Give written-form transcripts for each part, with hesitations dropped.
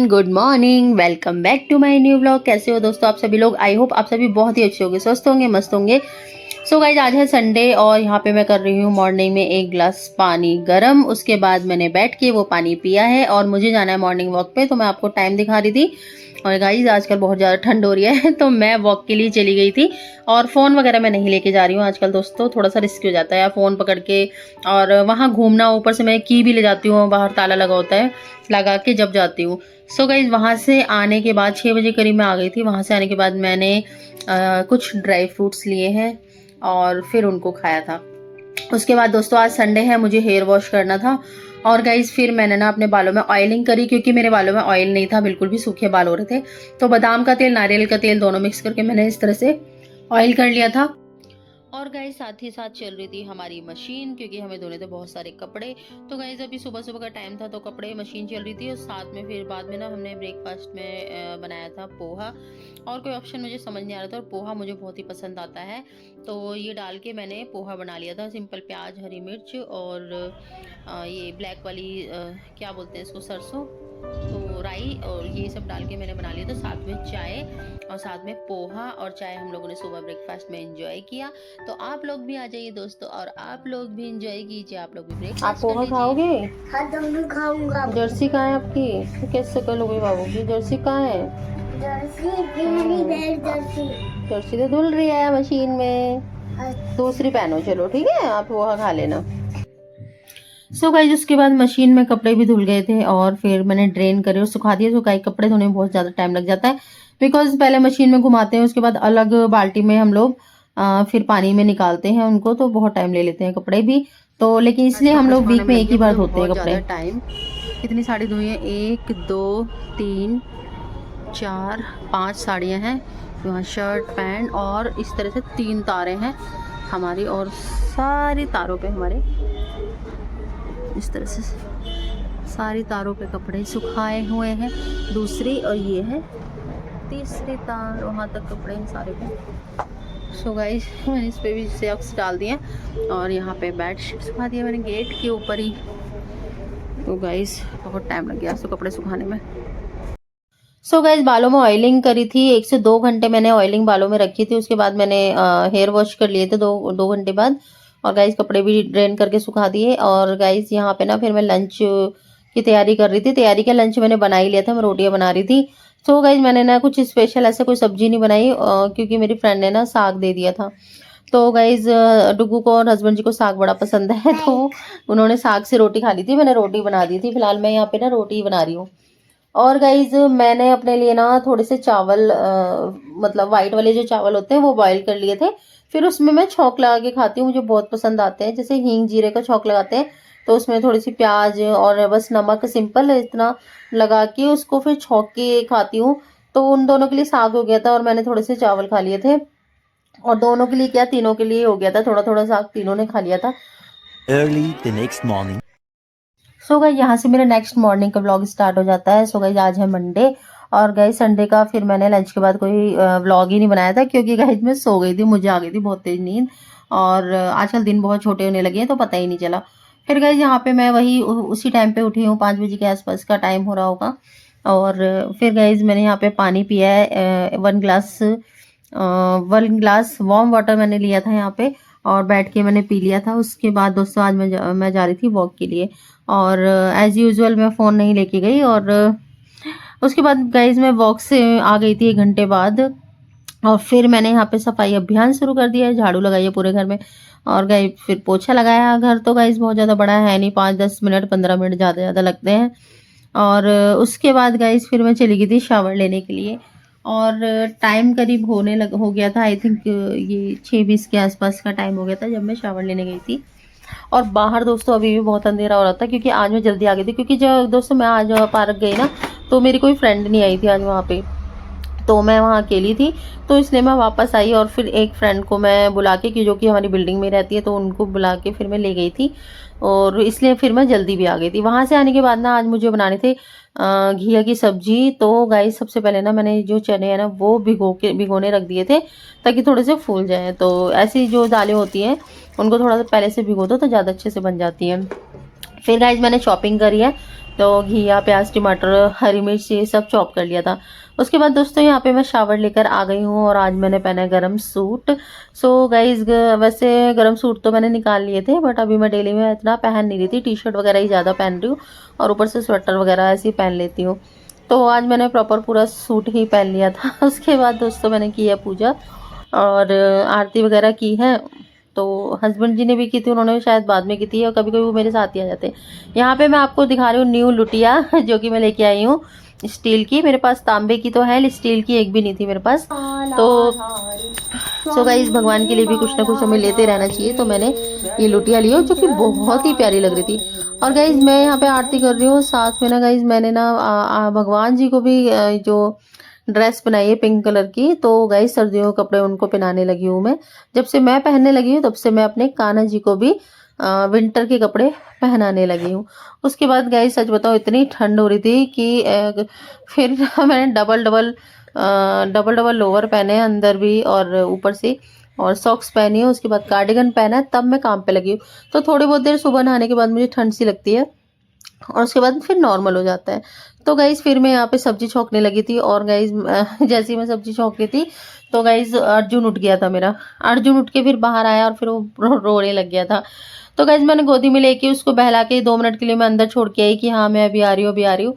Everyone, good morning, welcome back to my new blog. कैसे हो दोस्तों आप सभी लोग? आई होप आप सभी बहुत ही अच्छे होंगे, स्वस्थ होंगे, मस्त होंगे। सो गाइज, आज है संडे और यहाँ पे मैं कर रही हूँ मॉर्निंग में एक गिलास पानी गरम। उसके बाद मैंने बैठ के वो पानी पिया है और मुझे जाना है मॉर्निंग वॉक पे। तो मैं आपको टाइम दिखा रही थी। और गाइज, आजकल बहुत ज़्यादा ठंड हो रही है तो मैं वॉक के लिए चली गई थी। और फ़ोन वगैरह मैं नहीं लेके जा रही हूँ आजकल दोस्तों, थोड़ा सा रिस्की हो जाता है फ़ोन पकड़ के और वहाँ घूमना। ऊपर से मैं की भी ले जाती हूँ, बाहर ताला लगा होता है, लगा के जब जाती हूँ। सो गाइज, वहाँ से आने के बाद 6 बजे करीब मैं आ गई थी। वहाँ से आने के बाद मैंने कुछ ड्राई फ्रूट्स लिए हैं और फिर उनको खाया था। उसके बाद दोस्तों, आज संडे है, मुझे हेयर वॉश करना था। और गाइज, फिर मैंने ना अपने बालों में ऑयलिंग करी, क्योंकि मेरे बालों में ऑयल नहीं था, बिल्कुल भी सूखे बाल हो रहे थे। तो बादाम का तेल, नारियल का तेल दोनों मिक्स करके मैंने इस तरह से ऑयल कर लिया था। और गाइज, साथ ही साथ चल रही थी हमारी मशीन, क्योंकि हमें धोने थे बहुत सारे कपड़े। तो गाइज, अभी सुबह सुबह का टाइम था तो कपड़े मशीन चल रही थी। और साथ में फिर बाद में ना हमने ब्रेकफास्ट में बनाया था पोहा। और कोई ऑप्शन मुझे समझ नहीं आ रहा था और पोहा मुझे बहुत ही पसंद आता है, तो ये डाल के मैंने पोहा बना लिया था। सिंपल प्याज, हरी मिर्च और ये ब्लैक वाली क्या बोलते हैं इसको, सरसों, तो राई, और ये सब डाल के मैंने बना लिया था। साथ में चाय और साथ में पोहा और चाय हम लोगों ने सुबह ब्रेकफास्ट में एंजॉय किया। तो आप लोग भी आ जाइए दोस्तों और आप लोग भी एंजॉय कीजिए, आप लोग भी ब्रेकफास्ट। आप पोहा खाओगे? हाँ, दोनों खाऊंगा। जर्सी कहाँ है आपकी? तो कैसे करोगे बाबू की? जर्सी कहाँ है? जर्सी तो धुल रही है मशीन में, दूसरी पहनो। चलो ठीक है, आप पोहा खा लेना। सो गाइस, उसके बाद मशीन में कपड़े भी धुल गए थे और फिर मैंने ड्रेन करे और सुखा दिए। तो गाइस, कपड़े धोने में बहुत ज़्यादा टाइम लग जाता है, बिकॉज पहले मशीन में घुमाते हैं, उसके बाद अलग बाल्टी में हम लोग फिर पानी में निकालते हैं उनको, तो बहुत टाइम ले लेते हैं कपड़े भी। तो लेकिन इसलिए हम लोग वीक में एक ही बार धोते हैं कपड़े। टाइम कितनी साड़ी धोई है? 1 2 3 4 5 साड़ियाँ हैं। यहाँ शर्ट, पैंट और इस तरह से 3 तारें हैं हमारी, और सारी तारों पे हमारे इस तरह से सारी तारों पे कपड़े सुखाए हुए हैं। दूसरी और ये है तीसरी तार, वहाँ तक कपड़े हैं सारे पे। सो गाइस, मैंने इस पे भी सॉक्स डाल दिए और यहाँ पे बेडशीट सुखा दिया मैंने गेट के ऊपर ही। तो गाइस, बहुत टाइम लग गया तो कपड़े सुखाने में। सो गाइस, बालों में ऑयलिंग करी थी, 1 से 2 घंटे मैंने ऑयलिंग बालों में रखी थी। उसके बाद मैंने हेयर वॉश कर लिए थे 2 घंटे बाद। और गाइस, कपड़े भी ड्रेन करके सुखा दिए। और गाइस, यहाँ पे ना फिर मैं लंच की तैयारी कर रही थी। तैयारी का लंच मैंने बना ही लिया था, मैं रोटियां बना रही थी। सो गाइस, मैंने ना कुछ स्पेशल ऐसे कोई सब्जी नहीं बनाई, क्योंकि मेरी फ्रेंड ने ना साग दे दिया था। तो गाइज, डुगू को और हस्बैंड जी को साग बड़ा पसंद है, तो उन्होंने साग से रोटी खा ली थी, मैंने रोटी बना दी थी। फिलहाल मैं यहाँ पे ना रोटी बना रही हूँ। और गाइज, मैंने अपने लिए ना थोड़े से चावल, मतलब वाइट वाले जो चावल होते हैं वो बॉईल कर लिए थे। फिर उसमें मैं छौंक लगा के खाती हूँ, मुझे बहुत पसंद आते हैं। जैसे हींग जीरे का छौंक लगाते हैं, तो उसमें थोड़ी सी प्याज और बस नमक, सिंपल इतना लगा के उसको फिर छौंक के खाती हूँ। तो उन दोनों के लिए साग हो गया था और मैंने थोड़े से चावल खा लिए थे। और दोनों के लिए क्या, तीनों के लिए हो गया था, थोड़ा थोड़ा साग तीनों ने खा लिया था। Early the next morning. So guys, यहाँ से मेरा नेक्स्ट मॉर्निंग का व्लॉग स्टार्ट हो जाता है। सो गाइस, आज है मंडे और गाइस, संडे का फिर मैंने लंच के बाद कोई व्लॉग ही नहीं बनाया था, क्योंकि गाइस मैं सो गई थी, मुझे आ गई थी बहुत तेज नींद। और आजकल दिन बहुत छोटे होने लगे हैं तो पता ही नहीं चला। फिर गाइस, यहाँ पे मैं वही उसी टाइम पे उठी हूँ, 5 बजे के आसपास का टाइम हो रहा होगा। और फिर गाइस, मैंने यहाँ पे पानी पिया है, 1 ग्लास वार्म वाटर मैंने लिया था यहाँ पे और बैठ के मैंने पी लिया था। उसके बाद दोस्तों, आज मैं जा रही थी वॉक के लिए। और एज़ यूजुअल मैं फ़ोन नहीं लेके गई। और उसके बाद गाइज, मैं वॉक से आ गई थी 1 घंटे बाद। और फिर मैंने यहाँ पे सफाई अभियान शुरू कर दिया है, झाड़ू लगाई है पूरे घर में। और गाइज, फिर पोछा लगाया। घर तो गाइज बहुत ज़्यादा बड़ा है नहीं, 5-10 मिनट 15 मिनट ज़्यादा लगते हैं। और उसके बाद गाइज, फिर मैं चली गई थी शावर लेने के लिए। और टाइम करीब हो गया था, आई थिंक ये 6:20 के आसपास का टाइम हो गया था जब मैं शावर लेने गई थी। और बाहर दोस्तों अभी भी बहुत अंधेरा हो रहा था, क्योंकि आज मैं जल्दी आ गई थी। क्योंकि जब दोस्तों मैं आज पार्क गई ना, तो मेरी कोई फ्रेंड नहीं आई थी आज वहाँ पे, तो मैं वहाँ अकेली थी। तो इसलिए मैं वापस आई और फिर एक फ्रेंड को मैं बुला के, कि जो कि हमारी बिल्डिंग में रहती है, तो उनको बुला के फिर मैं ले गई थी। और इसलिए फिर मैं जल्दी भी आ गई थी। वहाँ से आने के बाद ना आज मुझे बनाने थे घिया की सब्जी। तो गाइस, सबसे पहले ना मैंने जो चने हैं ना वो भिगोने रख दिए थे, ताकि थोड़े से फूल जाएँ। तो ऐसी जो दालें होती हैं उनको थोड़ा सा पहले से भिगो दो तो ज़्यादा अच्छे से बन जाती हैं। फिर गाइज, मैंने शॉपिंग करी है। तो घिया, प्याज, टमाटर, हरी मिर्च ये सब चॉप कर लिया था। उसके बाद दोस्तों यहाँ पे मैं शावर लेकर आ गई हूँ और आज मैंने पहना है गरम सूट। सो गाइज वैसे गरम सूट तो मैंने निकाल लिए थे, बट अभी मैं डेली में इतना पहन नहीं रही थी, टी शर्ट वगैरह ही ज़्यादा पहन रही हूँ और ऊपर से स्वेटर वगैरह ऐसे ही पहन लेती हूँ। तो आज मैंने प्रॉपर पूरा सूट ही पहन लिया था। उसके बाद दोस्तों मैंने की है पूजा और आरती वगैरह की है। तो हस्बैंड जी ने भी की थी, उन्होंने शायद बाद में की थी और कभी कभी वो मेरे साथ ही आ जाते हैं। यहाँ पे मैं आपको दिखा रही हूँ न्यू लुटिया जो कि मैं लेके आई हूँ स्टील की। मेरे पास तांबे की तो है, स्टील की एक भी नहीं थी मेरे पास। तो सो गाइस भगवान के लिए भी कुछ ना कुछ हमें लेते रहना चाहिए, तो मैंने ये लुटिया ली जो कि बहुत ही प्यारी लग रही थी। और गाइज मैं यहाँ पे आरती कर रही हूँ, साथ में ना गाइज मैंने ना भगवान जी को भी जो ड्रेस बनाई है पिंक कलर की, तो गाइज सर्दियों के कपड़े उनको पहनाने लगी हूँ मैं। जब से मैं पहनने लगी हूँ तब से मैं अपने कान्हा जी को भी विंटर के कपड़े पहनाने लगी हूँ। उसके बाद गाइज सच बताओ इतनी ठंड हो रही थी कि फिर मैंने डबल डबल लोअर पहने हैं अंदर भी और ऊपर से, और सॉक्स पहनी है। उसके बाद कार्डिगन पहना है, तब मैं काम पे लगी हूँ। तो थोड़ी बहुत देर सुबह नहाने के बाद मुझे ठंड सी लगती है और उसके बाद फिर नॉर्मल हो जाता है। तो गाइज फिर मैं यहाँ पे सब्जी छौंकने लगी थी और गाइज जैसे ही मैं सब्जी छौंक रही थी तो गाइज अर्जुन उठ गया था मेरा। अर्जुन उठ के फिर बाहर आया और फिर वो रोने लग गया था। तो गाइज मैंने गोदी में लेके उसको बहला के 2 मिनट के लिए मैं अंदर छोड़ के आई कि हाँ मैं अभी आ रही हूँ, अभी आ रही हूँ।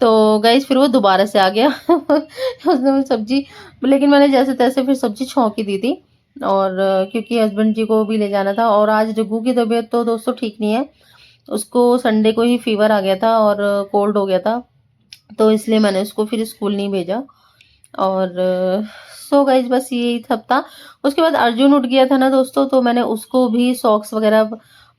तो गाइज फिर वो दोबारा से आ गया उसने वो सब्जी, लेकिन मैंने जैसे तैसे फिर सब्जी छौंक ही दी थी। और क्योंकि हस्बैंड जी को भी ले जाना था और आज जग्गू की तबीयत तो दोस्तों ठीक नहीं है, उसको संडे को ही फीवर आ गया था और कोल्ड हो गया था, तो इसलिए मैंने उसको फिर स्कूल नहीं भेजा। और सो गाइज बस यही सब था। उसके बाद अर्जुन उठ गया था ना दोस्तों, तो मैंने उसको भी सॉक्स वगैरह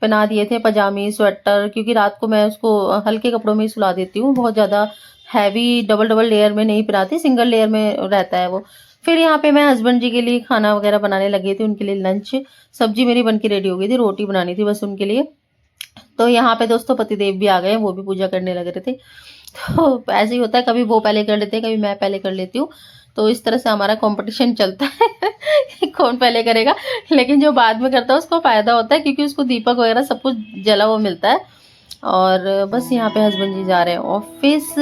पहना दिए थे, पजामी, स्वेटर, क्योंकि रात को मैं उसको हल्के कपड़ों में ही सुला देती हूँ, बहुत ज़्यादा हैवी डबल डबल लेयर में नहीं पहनाती, सिंगल लेयर में रहता है वो। फिर यहाँ पे मैं हस्बैंड जी के लिए खाना वगैरह बनाने लगी थी, उनके लिए लंच, सब्जी मेरी बन के रेडी हो गई थी, रोटी बनानी थी बस उनके लिए। तो यहाँ पे दोस्तों पतिदेव भी आ गए, वो भी पूजा करने लग रहे थे। तो ऐसे ही होता है, कभी वो पहले कर लेते हैं, कभी मैं पहले कर लेती हूँ। तो इस तरह से हमारा कंपटीशन चलता है कि कौन पहले करेगा। लेकिन जो बाद में करता है उसको फायदा होता है, क्योंकि उसको दीपक वगैरह सब कुछ जला हुआ मिलता है। और बस यहाँ पे हस्बैंड जी जा रहे हैं ऑफिस।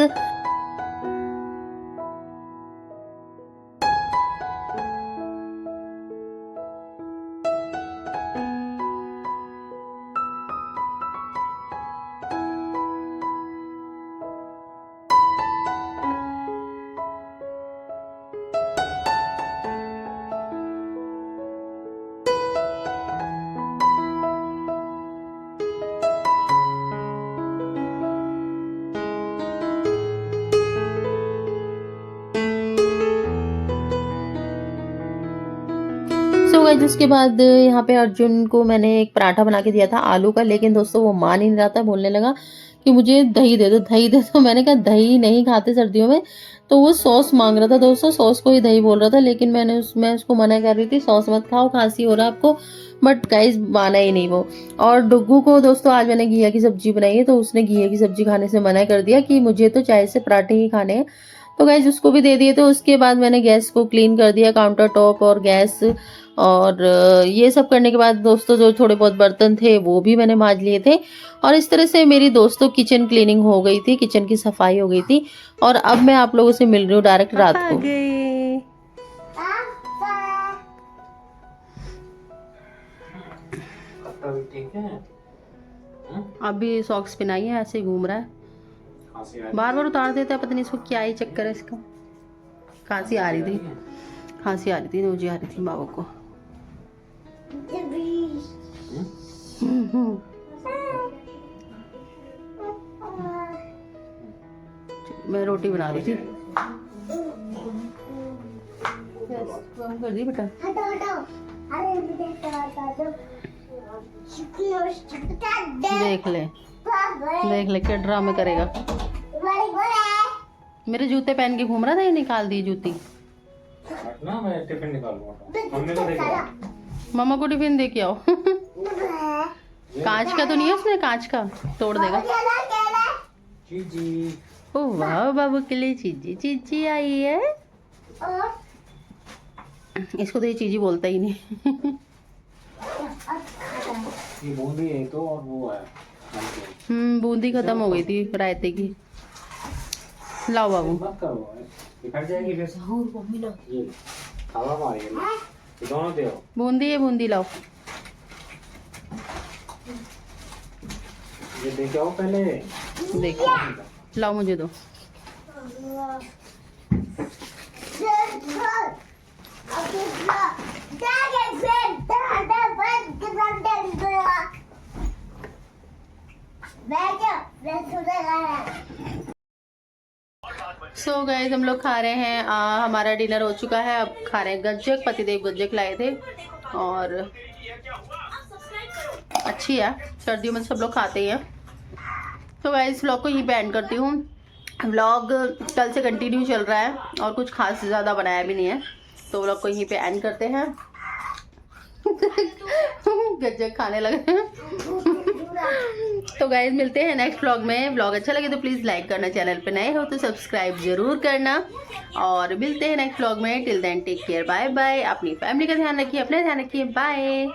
सो गाइस उसके बाद यहाँ पे अर्जुन को मैंने एक पराठा बना के दिया था आलू का, लेकिन दोस्तों वो मान ही नहीं रहा था, बोलने लगा कि मुझे दही दे दो, दही दे दो। मैंने कहा दही नहीं खाते सर्दियों में। तो वो सॉस मांग रहा था दोस्तों, सॉस को ही दही बोल रहा था, लेकिन मैं उसको मना कर रही थी, सॉस मत खाओ, खांसी हो रहा है आपको। बट गाइस माना ही नहीं वो। और डुग्गू को दोस्तों आज मैंने घिया की सब्जी बनाई है, तो उसने घिया की सब्जी खाने से मना कर दिया कि मुझे तो चाय से पराठे ही खाने हैं। तो गाइस उसको भी दे दिए। तो उसके बाद मैंने गैस को क्लीन कर दिया, काउंटर टॉप और गैस, और ये सब करने के बाद दोस्तों जो थोड़े बहुत बर्तन थे वो भी मैंने मांज लिए थे। और इस तरह से मेरी दोस्तों किचन क्लीनिंग हो गई थी, किचन की सफाई हो गई थी। और अब मैं आप लोगों से मिल रही हूँ डायरेक्ट रात को। अभी सॉक्स पहनाई है, ऐसे घूम रहा है, बार बार उतार देता है, पता नहीं इसको क्या ही चक्कर है इसका। खांसी आ रही थी, खांसी आ रही थी, नोजी आ रही थी बाबू को। मैं रोटी बना रही थी, कर दी बेटा। देख ले देख ले क्या ड्रामे करेगा। मेरे जूते पहन के घूम रहा था, ये निकाल दी जूती। ना मैं टिफिन निकालूंगा, मम्मी को देगा। मामा को टिफिन दे के आओ। कांच का तो नहीं है उसमें, कांच का तोड़ देगा। चीजी, ओह वाह, बाबू के लिए चीजी चीजी आई है। इसको तो ये चीजी बोलता ही नहीं। ये बूंदी है तो, और वो है बूंदी खत्म हो गई थी रायते की। लाओ बाबू। मत करो, बिखर जाएगी फिर। ये हवा मारेगी ना, ये दोनों दे। बूंदी है, बूंदी लाओ। ये देखे आओ पहले। देखो, लाओ मुझे दो। सो गाइस हम लोग खा रहे हैं, हमारा डिनर हो चुका है। अब खा रहे हैं गज्जक। पतिदेव गज्जक लाए थे और अच्छी है, सर्दियों में सब लोग खाते ही हैं। तो गाइस व्लॉग को यहीं पे एंड करती हूँ। व्लॉग कल से कंटिन्यू चल रहा है और कुछ खास ज़्यादा बनाया भी नहीं है, तो व्लॉग को यहीं पे एंड करते हैं। गज्जक खाने लगे हैं। तो गाइज मिलते हैं नेक्स्ट व्लॉग में। व्लॉग अच्छा लगे तो प्लीज़ लाइक करना, चैनल पे नए हो तो सब्सक्राइब जरूर करना, और मिलते हैं नेक्स्ट व्लॉग में। Till then take care, bye bye. अपनी फैमिली का ध्यान रखिए, अपना ध्यान रखिए, बाय।